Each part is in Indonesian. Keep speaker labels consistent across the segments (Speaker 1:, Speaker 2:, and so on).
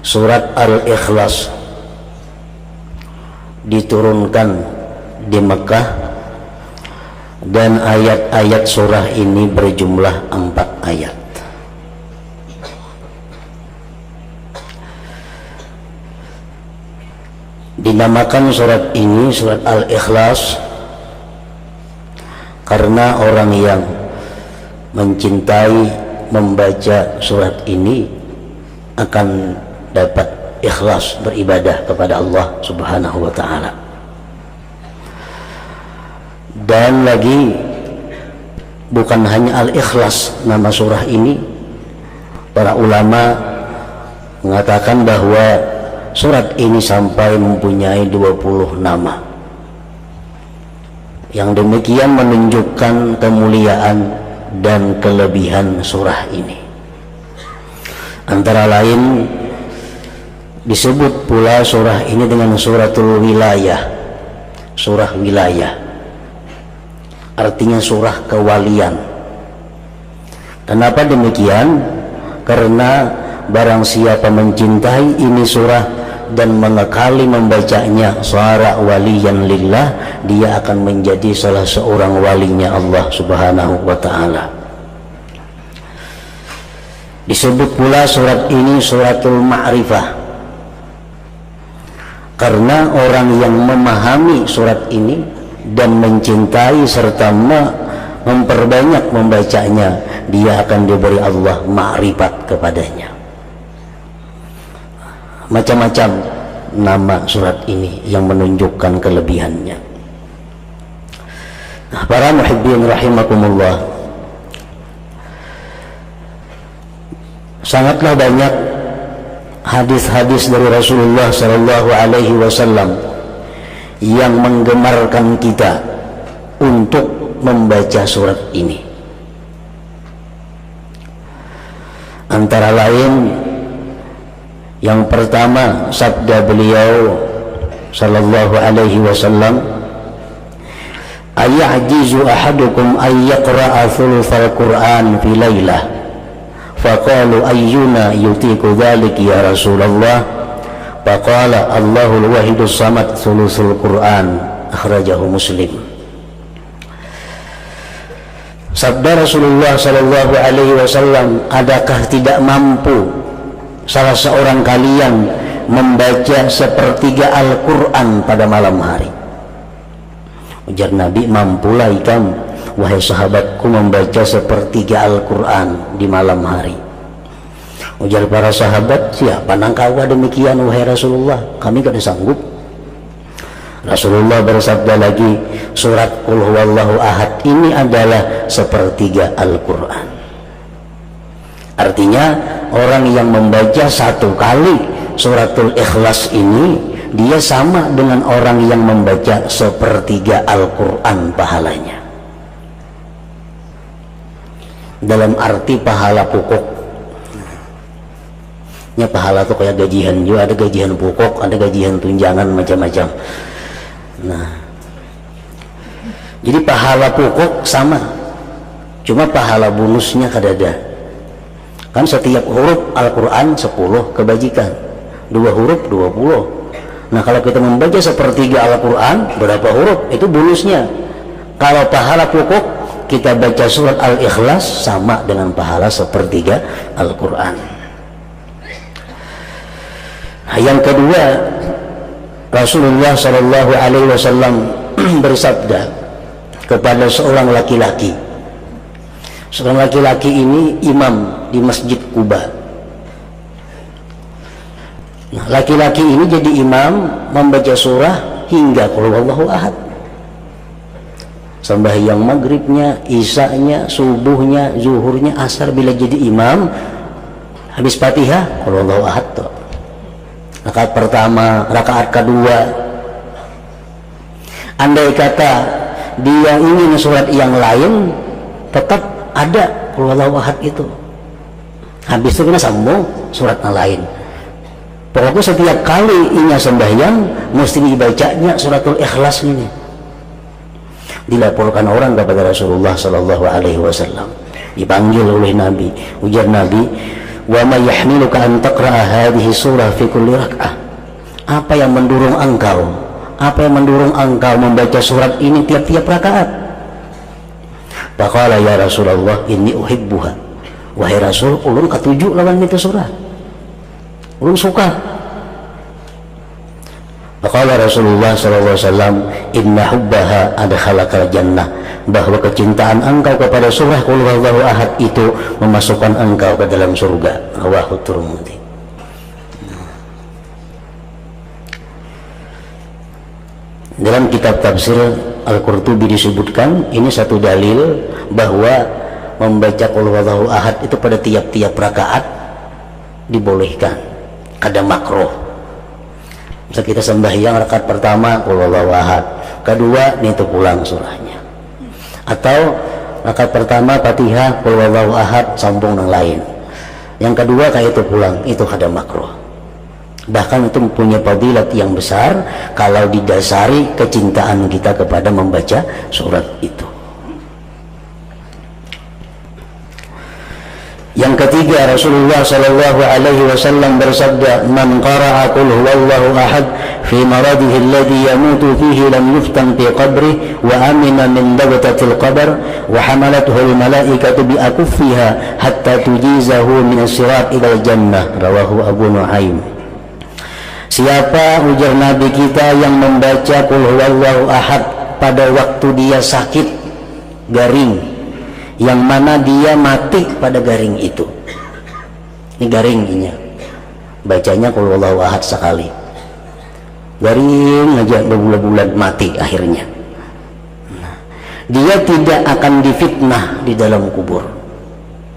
Speaker 1: Surat Al-Ikhlas diturunkan di Mekah dan ayat-ayat surah ini berjumlah 4 ayat. Dinamakan surat ini surat Al-Ikhlas karena orang yang mencintai membaca surat ini akan dapat ikhlas beribadah kepada Allah Subhanahu wa ta'ala. Dan lagi bukan hanya Al-Ikhlas nama surah ini, para ulama mengatakan bahwa surat ini sampai mempunyai 20 nama. Yang demikian menunjukkan kemuliaan dan kelebihan surah ini. Antara lain disebut pula surah ini dengan suratul wilayah, surah wilayah, artinya surah kewalian. Kenapa demikian? Karena barang siapa mencintai ini surah dan mengekali membacanya sara waliyan lillah, dia akan menjadi salah seorang walinya Allah Subhanahu wa ta'ala. Disebut pula surat ini suratul ma'rifah karena orang yang memahami surat ini dan mencintai serta memperbanyak membacanya, dia akan diberi Allah ma'rifat kepadanya. Macam-macam nama surat ini yang menunjukkan kelebihannya. Nah, para muhibbin rahimakumullah, sangatlah banyak hadis-hadis dari Rasulullah sallallahu alaihi wasallam yang menggemarkan kita untuk membaca surat ini. Antara lain, yang pertama sabda beliau sallallahu alaihi wasallam, ayajizu ahadukum ay yaqra'a thulutsal Qur'an fi lailah, faqalu ayyuna yutiku dzalik ya Rasulullah, faqala Allahul wahidus samad thulutsul Qur'an, akhrajahu Muslim. Sabda Rasulullah sallallahu alaihi wasallam, adakah tidak mampu salah seorang kalian membaca sepertiga Al-Quran pada malam hari? Ujar Nabi, mampulah ikam wahai sahabatku membaca sepertiga Al-Quran di malam hari. Ujar para sahabat, siapa nangkawa demikian wahai Rasulullah, kami tidak sanggup. Rasulullah bersabda lagi, surat Qul huwallahu ahad ini adalah sepertiga Al-Quran. Artinya orang yang membaca satu kali suratul Ikhlas ini, dia sama dengan orang yang membaca sepertiga Al-Quran pahalanya. Dalam arti pahala pokok. Ya, pahala itu kayak gajian juga, ada gajian pokok, ada gajian tunjangan, macam-macam. Nah, jadi pahala pokok sama, cuma pahala bonusnya kadada. Kan setiap huruf Al-Quran 10 kebajikan, 2 huruf 20. Nah, kalau kita membaca sepertiga Al-Quran, berapa huruf? Itu bonusnya. Kalau pahala pokok kita baca surat Al-Ikhlas, sama dengan pahala sepertiga Al-Quran. Nah, yang kedua, Rasulullah sallallahu alaihi wasallam bersabda kepada seorang laki-laki. Seorang laki-laki ini imam di Masjid Quba. Nah, laki-laki ini jadi imam membaca surah hingga Qul huwallahu ahad. Sembahyang maghribnya, isanya, subuhnya, zuhurnya, asar, bila jadi imam habis Fatihah Qul huwallahu ahad tuh. Rakaat pertama, rakaat kedua. Andai kata dia ingin surat yang lain, tetap ada Qul huwallahu ahad itu. Habis itu kena sambung surat yang lain. Pokoknya setiap kali inya sembahyang mesti dibacanya suratul Ikhlas ini. Dilaporkan orang kepada Rasulullah sallallahu alaihi wasallam, dipanggil oleh Nabi. Ujar Nabi, wa ma yahmiluka an taqra'a hadhihi surah fi kulli rak'ah? Apa yang mendorong engkau? Apa yang mendorong engkau membaca surat ini tiap-tiap rakaat? Faqala ya Rasulullah inni uhibbuha. Wahai Rasul, ulun katuju lawan itu surat. Ulun suka. Faqala Rasulullah sallallahu alaihi wasallam inna hubbaha adkhalakal jannah. Bahwa kecintaan engkau kepada surah Qul huwallahu ahad itu memasukkan engkau ke dalam surga. Rawahu Tirmidzi. Dalam kitab tafsir Al-Qurtubi disebutkan ini satu dalil bahwa membaca Qul huwallahu ahad itu pada tiap-tiap rakaat dibolehkan, kada makruh. Misal kita sembahyang rakaat pertama Qul huwallahu ahad, kedua itu pulang surahnya, atau rakaat pertama Fatihah Qul huwallahu ahad sambung yang lain, yang kedua kayak itu pulang, itu kada makruh. Bahkan itu mempunyai fadilat yang besar kalau didasari kecintaan kita kepada membaca surat itu. Yang ketiga, Rasulullah sallallahu alaihi wasallam bersabda, "Man qara'a qul huwallahu ahad fi maradihi alladhi yamutu fihi lam yuftan fi qabrihi wa amina min dagtatil qabr wa hamalathu al-malaikatu bi akuffiha hatta tujizahu min as-sirat ila al-jannah." Rawahu Abu Nuaim. Siapa, ujar Nabi kita, yang membaca Qul huwallahu ahad pada waktu dia sakit garing, yang mana dia mati pada garing itu, ini garingnya, bacanya Qul huwallahu ahad sekali, garing aja berbulan-bulan mati akhirnya, dia tidak akan difitnah di dalam kubur,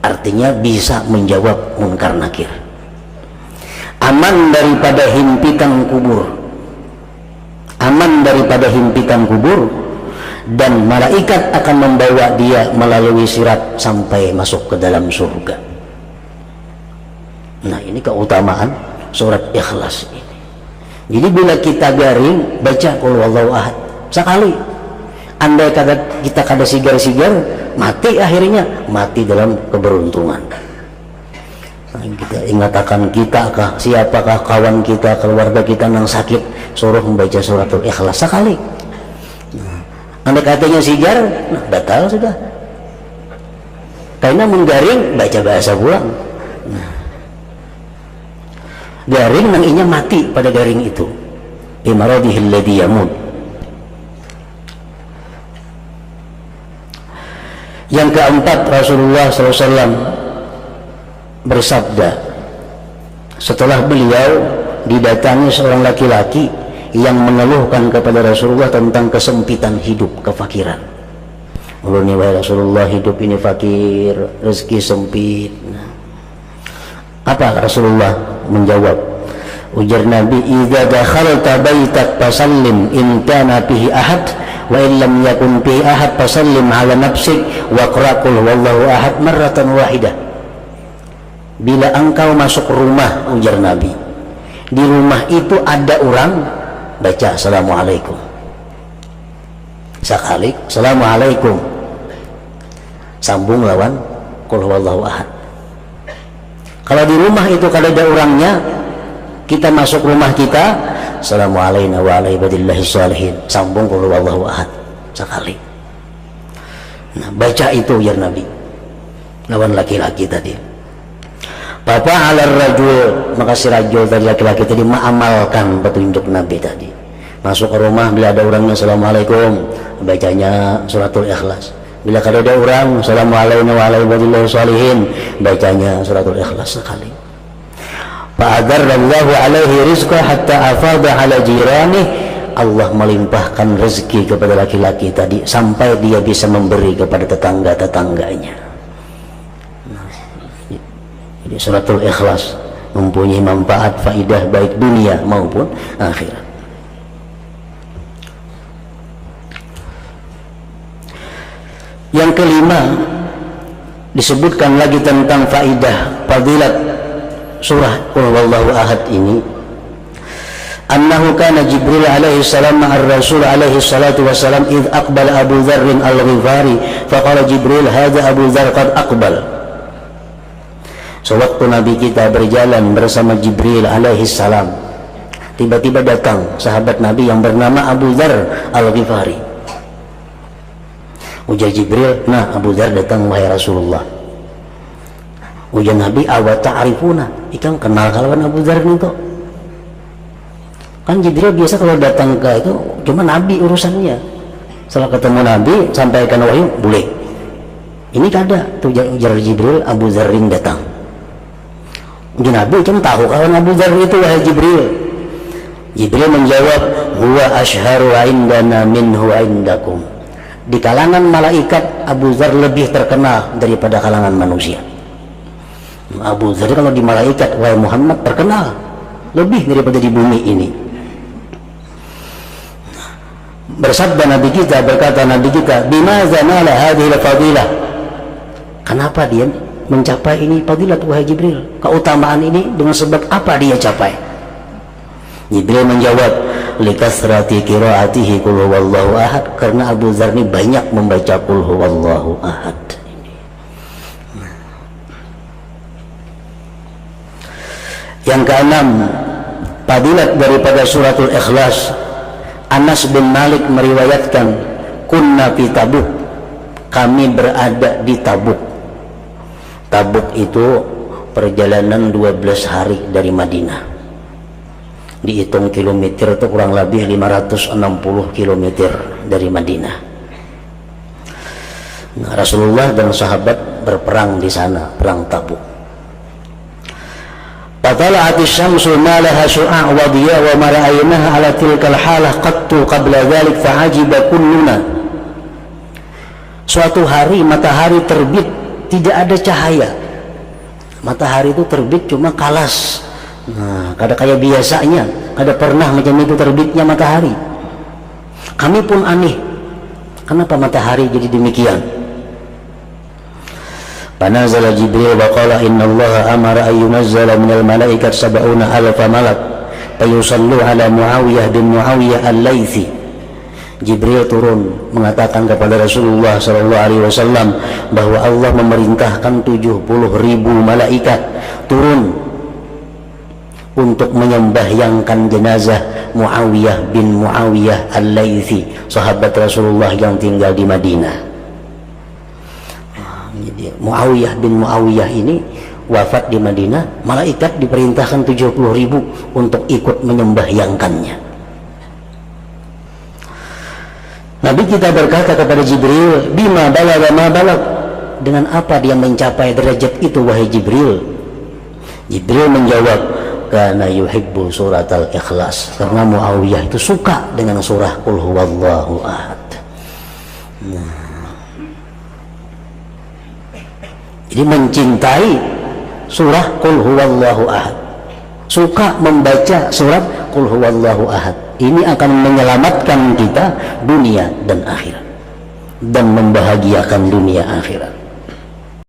Speaker 1: artinya bisa menjawab munkar nakir, aman daripada himpitan kubur, aman daripada himpitan kubur, dan malaikat akan membawa dia melalui sirat sampai masuk ke dalam surga. Nah, ini keutamaan surat Ikhlas ini. Jadi bila kita garing baca Qul huwallahu ahad sekali, andai kata kita kada sigar-sigar, mati akhirnya, mati dalam keberuntungan. Nah, kita ingatakan kita kah, siapakah kawan kita, keluarga kita yang sakit, suruh membaca suratul Ikhlas sekali. Andai katanya sigar, nah batal sudah. Karena menggaring baca bahasa pulang. Nah, garing nang inya mati pada garing itu. Imaradihil ladzi yamut. Yang keempat, Rasulullah SAW bersabda setelah beliau didatangi seorang laki-laki yang mengeluhkan kepada Rasulullah tentang kesempitan hidup, kefakiran. Ulun wahai Rasulullah, hidup ini fakir, rezeki sempit. Apa Rasulullah menjawab? Ujar Nabi, "Idza dakhalta baitak fasallim in kana fihi ahad wa in lam yakun fihi ahad fasallim ala nafsik wa qra qul huwallahu ahad marratan wahidah." Bila engkau masuk rumah, ujar Nabi, di rumah itu ada orang, baca assalamualaikum sekali, assalamualaikum, sambung lawan Qul huwallahu ahad. Kalau di rumah itu kalau ada orangnya, kita masuk rumah kita, assalamualaikum wa ala ibadillahi sholihin, sambung Qul huwallahu ahad sekali. Nah, baca itu ya Nabi lawan laki-laki tadi. Papa alar rajul, maka si rajul tadi, laki-laki tadi mengamalkan petunjuk Nabi tadi. Masuk ke rumah, bila ada orangnya assalamualaikum, bacanya suratul Ikhlas. Bila kada ada orang, assalamualaikum wa ala ibadillahi sholihin, bacanya suratul Ikhlas sekali. Fa'adarallahu alaihi rizqa hatta afada ala jirani. Allah melimpahkan rezeki kepada laki-laki tadi sampai dia bisa memberi kepada tetangga-tetangganya. Jadi suratul Ikhlas mempunyai manfaat, faidah baik dunia maupun akhirat. Yang kelima, disebutkan lagi tentang faidah fadilat surah Qul huwallahu ahad ini. Annahu kana Jibril alaihi salam ma'ar Rasul alaihi salatu wassalam id aqbala Abu Dzar al-Ghifari faqala Jibril hadza Abu Dzar qad aqbal. Sewaktu Nabi kita berjalan bersama Jibril alaihissalam, tiba-tiba datang sahabat Nabi yang bernama Abu Dzar Al-Ghifari. Ujar Jibril, nah Abu Dzar datang wahai Rasulullah. Ujar Nabi, awa ta'rifuna, ikan kenal kalawan Abu Dzar itu. Kan Jibril biasa kalau datang ke itu cuma Nabi urusannya. Setelah ketemu Nabi sampaikan wahyu, boleh. Ini kada, tuh ujar Jibril, Abu Dzarrin datang. Ujar Nabi, kamu tahu kawan Abu Dzar itu wahai Jibril? Jibril menjawab, huwa ashharu indana minhu indakum. Di kalangan malaikat Abu Dzar lebih terkenal daripada kalangan manusia. Abu Dzar kalau di malaikat wahai Muhammad terkenal lebih daripada di bumi ini. Bersabda Nabi kita, berkata Nabi kita, bimaza nala hadhil fadilah. Kenapa dia mencapai ini fadilat wahai Jibril? Keutamaan ini dengan sebab apa dia capai? Jibril menjawab, likasrati qiraatihi qul huwallahu ahad, karena Abu Dzar ini banyak membaca qul huwallahu ahad. Yang keenam, fadilat daripada suratul Ikhlas. Anas bin Malik meriwayatkan, kunna fi Tabuk, kami berada di Tabuk. Tabuk itu perjalanan 12 hari dari Madinah. Dihitung kilometer itu kurang lebih 560 kilometer dari Madinah. Nah, Rasulullah dan sahabat berperang di sana, perang Tabuk. Fatala'ati syamsu ma laha syu'a' wa diya wa ma ra'aynaha 'ala tilkal halah qattu qabla dhalik fa'ajiba kulluna. Suatu hari matahari terbit, tidak ada cahaya. Matahari itu terbit cuma kalas. Nah, kada kayak biasanya, kada pernah macam itu terbitnya matahari. Kami pun aneh, kenapa matahari jadi demikian? Fanazala Jibril wa qala inna Allah amara an yunazzala minal malaikat 70,000 malak fayusallu ala Muawiyah bin Muawiyah al-Laythi. Jibril turun mengatakan kepada Rasulullah SAW bahwa Allah memerintahkan 70.000 malaikat turun untuk menyembahyangkan jenazah Muawiyah bin Muawiyah al-Laythi, sahabat Rasulullah yang tinggal di Madinah. Jadi Muawiyah bin Muawiyah ini wafat di Madinah, malaikat diperintahkan 70.000 untuk ikut menyembahyangkannya. Nabi kita berkata kepada Jibril, bima balagha ma balag, dengan apa dia mencapai derajat itu wahai Jibril? Jibril menjawab, karena yuhibbu surat al-Ikhlas, karena Muawiyah itu suka dengan surah qul huwallahu ahad. Nah, jadi mencintai surah qul huwallahu ahad, suka membaca surat qul huwallahu ahad, ini akan menyelamatkan kita dunia dan akhirat dan membahagiakan dunia akhirat.